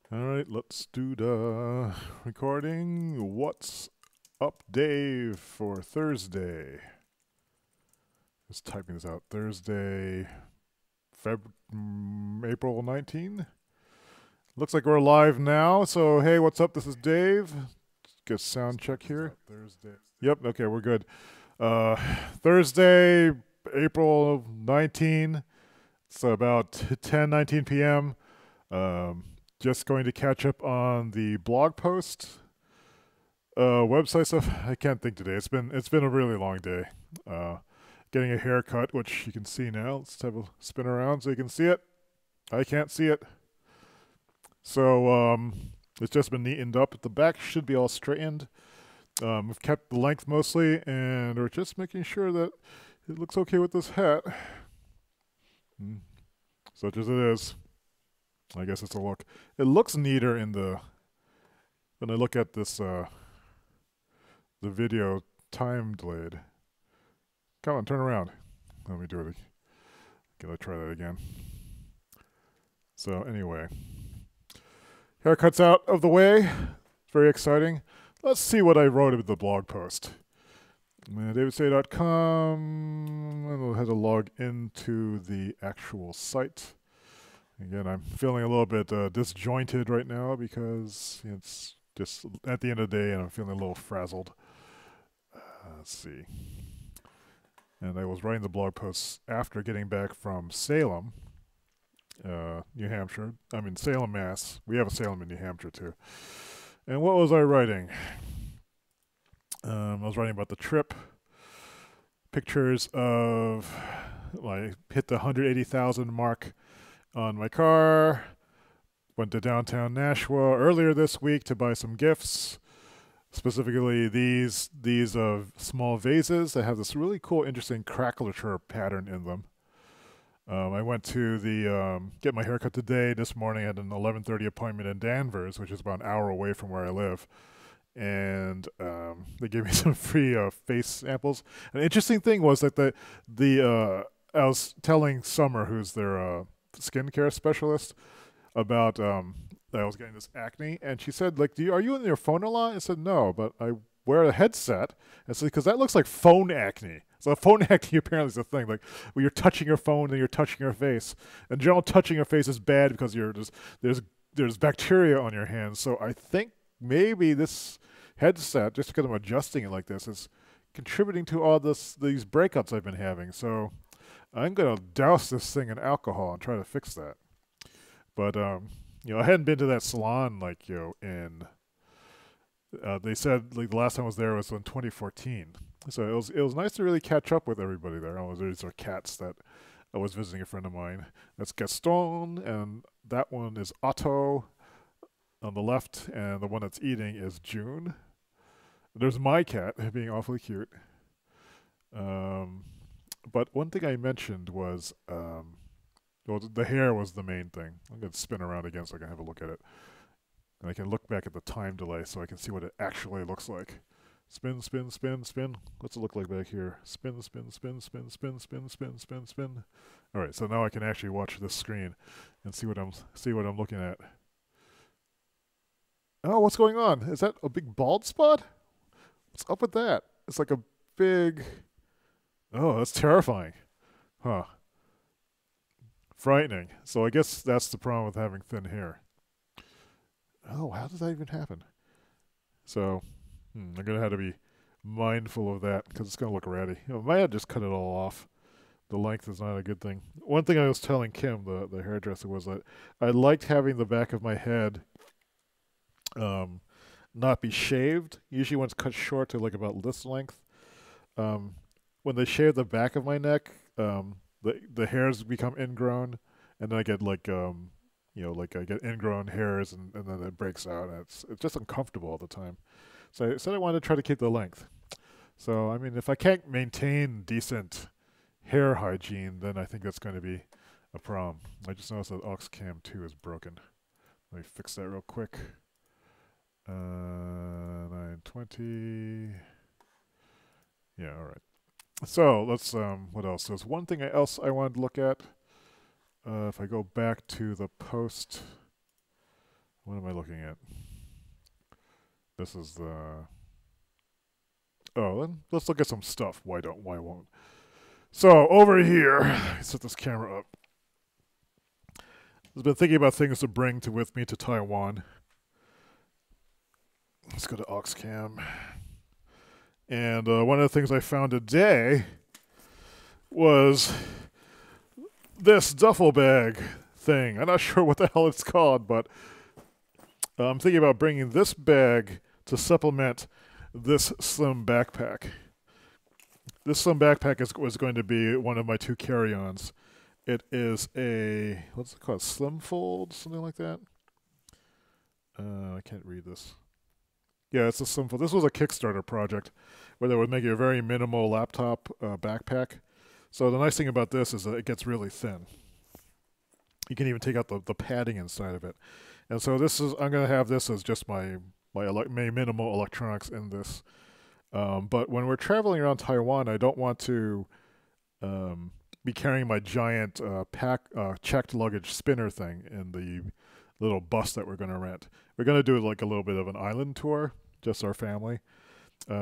All right, let's do the recording. What's up, Dave, for Thursday? Just typing this out. Thursday, April 19. Looks like we're live now. So, hey, what's up? This is Dave. Get sound check here. Thursday. Yep. Okay, we're good. Thursday, April 19. It's about 10:19 p.m. Just going to catch up on the blog post, website stuff. I can't think today. It's been a really long day. Getting a haircut, which you can see now. Let's have a spin around so you can see it. I can't see it. So it's just been neatened up. The back should be all straightened. We've kept the length mostly, and we're just making sure that it looks okay with this hat. Such as it is. I guess it's a look. It looks neater in the when I look at this the video time delayed. Come on, turn around. Let me do it. Can I try that again? So anyway, haircut's out of the way. Very exciting. Let's see what I wrote in the blog post. davidsay.com, and we'll have to log into the actual site. Again, I'm feeling a little bit disjointed right now because it's just at the end of the day and I'm feeling a little frazzled. Let's see. And I was writing the blog posts after getting back from Salem, New Hampshire. I mean, Salem, Mass. We have a Salem in New Hampshire, too. And what was I writing? I was writing about the trip. Pictures of, I hit the 180,000 mark on my car. Went to downtown Nashua earlier this week to buy some gifts, specifically these small vases that have this really cool, interesting crackleture pattern in them. I went to the get my haircut today. This morning I had an 11:30 appointment in Danvers, which is about an hour away from where I live. And they gave me some free face samples. An interesting thing was that I was telling Summer, who's their skincare specialist, about that I was getting this acne, and she said, like, are you on your phone a lot? I said, no, but I wear a headset. I said, because that looks like phone acne. So phone acne apparently is a thing, like where you're touching your phone and you're touching your face. In general, touching your face is bad because there's bacteria on your hands. So I think maybe this headset, just because I'm adjusting it like this, is contributing to all these breakouts I've been having. So I'm gonna douse this thing in alcohol and try to fix that. But I hadn't been to that salon in. They said like the last time I was there was in 2014. So it was nice to really catch up with everybody there. These are cats that I was visiting a friend of mine. That's Gaston, and that one is Otto on the left, and the one that's eating is June. There's my cat being awfully cute. But one thing I mentioned was, well, the hair was the main thing. I'm going to spin around again so I can have a look at it. And I can look back at the time delay so I can see what it actually looks like. Spin, spin, spin, spin. What's it look like back here? Spin, spin, spin, spin, spin, spin, spin, spin, spin. All right, so now I can actually watch this screen and see what I'm looking at. Oh, what's going on? Is that a big bald spot? What's up with that? It's like a big... Oh, that's terrifying. Huh. Frightening. So I guess that's the problem with having thin hair. Oh, how does that even happen? So I'm going to have to be mindful of that because it's going to look ratty. I might have just cut it all off. The length is not a good thing. One thing I was telling Kim, the hairdresser, was that I liked having the back of my head not be shaved. Usually when it's cut short to like about this length. When they shave the back of my neck, the hairs become ingrown, and then I get like I get ingrown hairs, and then it breaks out. And it's just uncomfortable all the time. So I said I wanted to try to keep the length. So I mean, if I can't maintain decent hair hygiene, then I think that's going to be a problem. I just noticed that aux cam 2 is broken. Let me fix that real quick. 920. Yeah, all right. So let's what else? There's one thing else I wanted to look at. If I go back to the post, What am I looking at? This is the... Oh, then let's look at some stuff. Why won't? So, over here, set this camera up. I've been thinking about things to bring with me to Taiwan. Let's go to Oxcam. And one of the things I found today was this duffel bag thing. I'm not sure what the hell it's called, but I'm thinking about bringing this bag to supplement this slim backpack. This slim backpack was going to be one of my 2 carry-ons. It is a, what's it called, slim fold, something like that? I can't read this. Yeah, it's a slim fold. This was a Kickstarter project where they would make a very minimal laptop backpack. So the nice thing about this is that it gets really thin. You can even take out the padding inside of it. And so this is, I'm going to have this as just my minimal electronics in this. But when we're traveling around Taiwan, I don't want to be carrying my giant checked luggage spinner thing in the little bus that we're going to rent. We're going to do like a little bit of an island tour, just our family.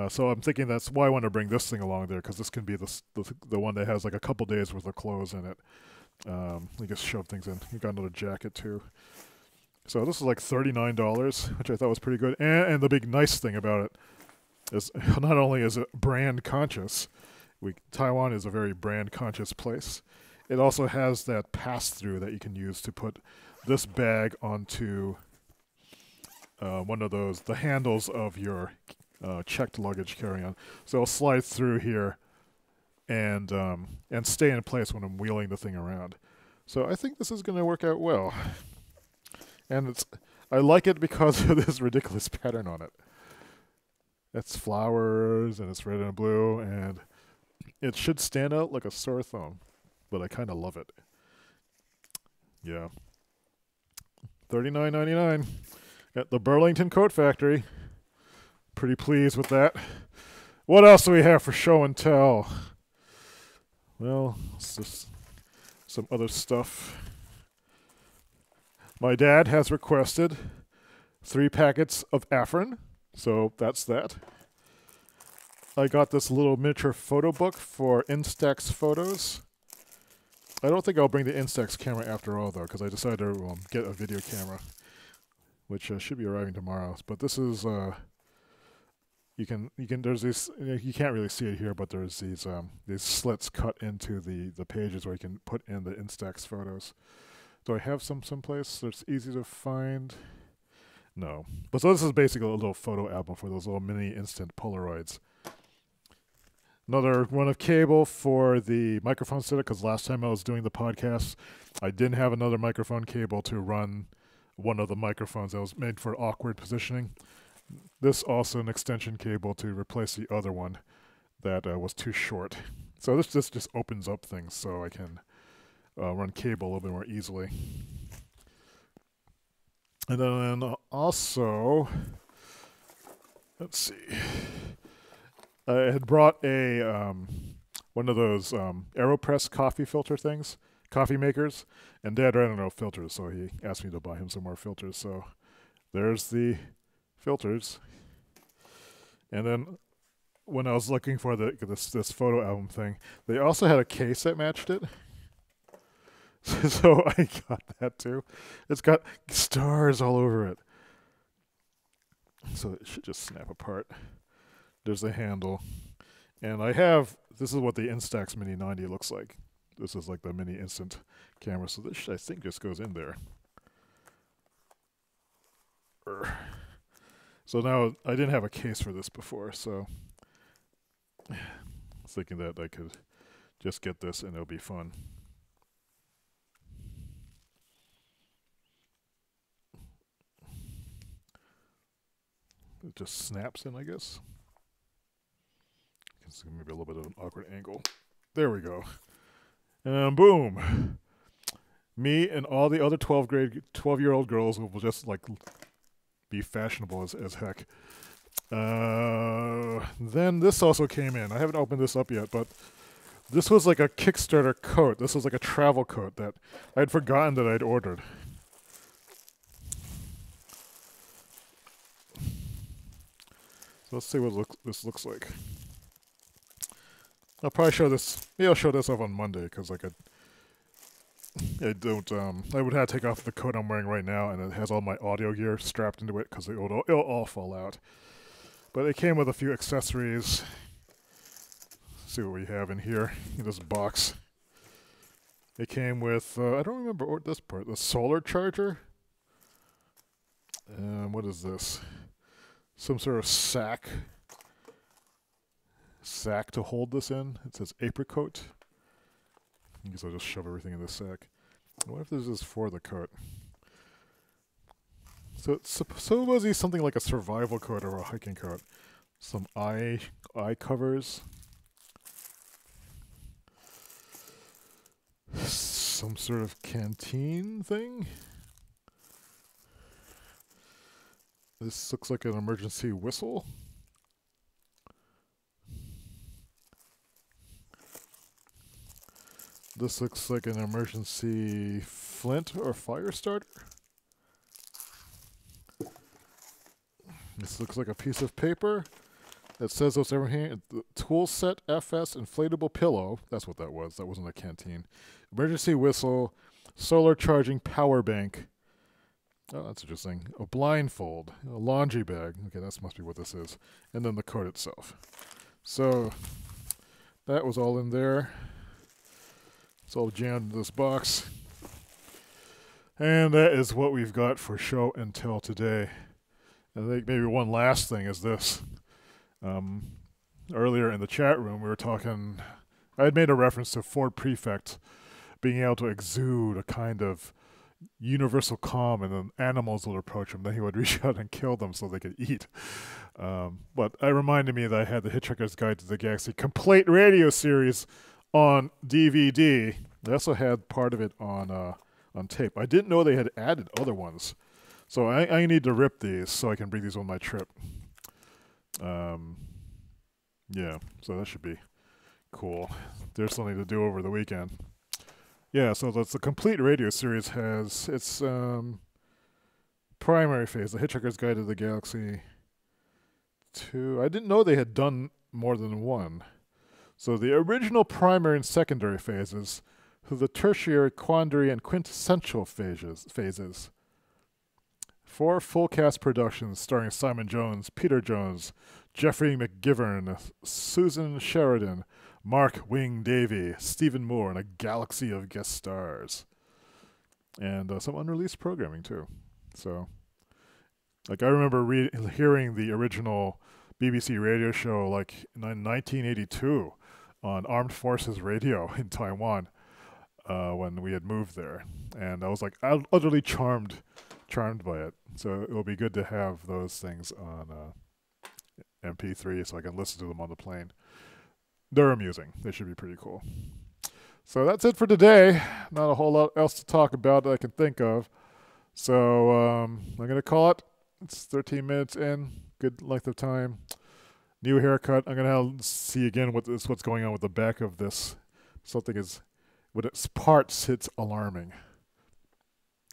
So I'm thinking that's why I want to bring this thing along there, because this can be the one that has like a couple days worth of clothes in it. You just shove things in. You got another jacket too. So this is like $39, which I thought was pretty good. And the big nice thing about it is not only is it brand conscious, Taiwan is a very brand conscious place. It also has that pass-through that you can use to put this bag onto one of the handles of your checked luggage carry-on. So it'll slide through here and stay in place when I'm wheeling the thing around. So I think this is going to work out well. And I like it because of this ridiculous pattern on it. It's flowers, and it's red and blue, and it should stand out like a sore thumb. But I kind of love it. Yeah. $39.99 at the Burlington Coat Factory. Pretty pleased with that. What else do we have for show and tell? Well, it's just some other stuff. My dad has requested 3 packets of Afrin, so that's that. I got this little miniature photo book for Instax photos. I don't think I'll bring the Instax camera after all, though, because I decided to get a video camera, which should be arriving tomorrow. But this is there's these, you can't really see it here, but there's these slits cut into the pages where you can put in the Instax photos. Do I have some someplace that's easy to find? No. But so this is basically a little photo album for those little mini instant Polaroids. Another run of cable for the microphone setup, because last time I was doing the podcast, I didn't have another microphone cable to run one of the microphones that was made for awkward positioning. This also an extension cable to replace the other one that was too short. So this just opens up things so I can run cable a little bit more easily. And then also, let's see, I had brought a one of those AeroPress coffee filter things, coffee makers, and Dad ran out of filters, so he asked me to buy him some more filters. So there's the filters. And then when I was looking for this photo album thing, they also had a case that matched it. So I got that too. It's got stars all over it. So it should just snap apart. There's the handle. And this is what the Instax Mini 90 looks like. This is like the mini instant camera. So this, I think, just goes in there. So now, I didn't have a case for this before, so I was thinking that I could just get this and it'll be fun. It just snaps in, I guess. It's maybe a little bit of an awkward angle. There we go. And boom. Me and all the other 12-year-old girls will just like be fashionable as heck. Then this also came in. I haven't opened this up yet, but this was like a Kickstarter coat. This was like a travel coat that I had forgotten that I'd ordered. let's see what this looks like. I'll probably show this. Maybe I'll show this off on Monday because like I don't. I would have to take off the coat I'm wearing right now, and it has all my audio gear strapped into it because it'll all fall out. But it came with a few accessories. Let's see what we have in here in this box. It came with I don't remember this part. The solar charger. What is this? Some sort of sack to hold this in. It says apricot. I guess I'll just shove everything in this sack. What if this is for the coat? So it's supposedly something like a survival coat or a hiking coat. Some eye covers. Some sort of canteen thing. This looks like an emergency whistle. This looks like an emergency flint or fire starter. This looks like a piece of paper that says what's over here. The tool set FS inflatable pillow. That's what that was. That wasn't a canteen. Emergency whistle. Solar charging power bank. Oh, that's interesting. A blindfold. A laundry bag. Okay, that must be what this is. And then the coat itself. So, that was all in there. It's all jammed in this box. And that is what we've got for show and tell today. I think maybe one last thing is this. Earlier in the chat room, we were talking. I had made a reference to Ford Prefect being able to exude a kind of universal calm, and then animals would approach him. Then he would reach out and kill them so they could eat. But it reminded me that I had the Hitchhiker's Guide to the Galaxy complete radio series on DVD. I also had part of it on tape. I didn't know they had added other ones. So I need to rip these so I can bring these on my trip. Yeah, so that should be cool. There's something to do over the weekend. Yeah, so that's the complete radio series has its primary phase, the Hitchhiker's Guide to the Galaxy 2. I didn't know they had done more than one. So the original primary and secondary phases, to the tertiary, quandary, and quintessential phases. 4 full cast productions starring Simon Jones, Peter Jones, Jeffrey McGivern, Susan Sheridan, Mark Wing Davey, Stephen Moore, and a galaxy of guest stars. And some unreleased programming, too. So, like, I remember hearing the original BBC radio show, like, in 1982 on Armed Forces Radio in Taiwan when we had moved there. And I was, like, utterly charmed by it. So it'll be good to have those things on MP3 so I can listen to them on the plane. They're amusing. They should be pretty cool. So that's it for today. Not a whole lot else to talk about that I can think of. So I'm going to call it. It's 13 minutes in. Good length of time. New haircut. I'm going to see again what's going on with the back of this. Something is, with its parts, it's alarming.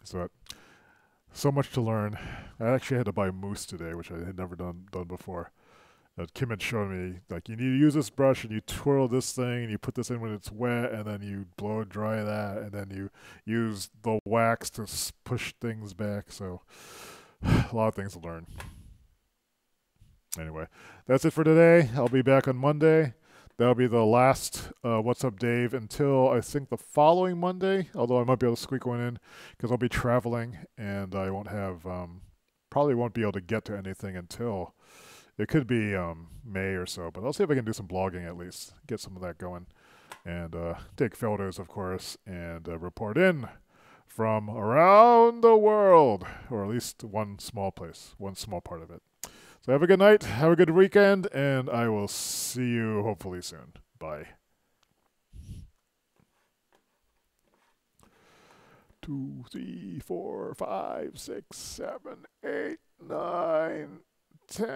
So much to learn. I actually had to buy mousse today, which I had never done before. Kim had shown me, like, you need to use this brush and you twirl this thing and you put this in when it's wet and then you blow dry that and then you use the wax to push things back. So a lot of things to learn. Anyway, that's it for today. I'll be back on Monday. That'll be the last What's Up Dave until I think the following Monday, although I might be able to squeak one in because I'll be traveling and I won't have, probably won't be able to get to anything until, it could be May or so, but I'll see if I can do some blogging at least, get some of that going, and take photos, of course, and report in from around the world, or at least one small place, one small part of it. So have a good night, have a good weekend, and I will see you hopefully soon. Bye. 2, 3, 4, 5, 6, 7, 8, 9, 10.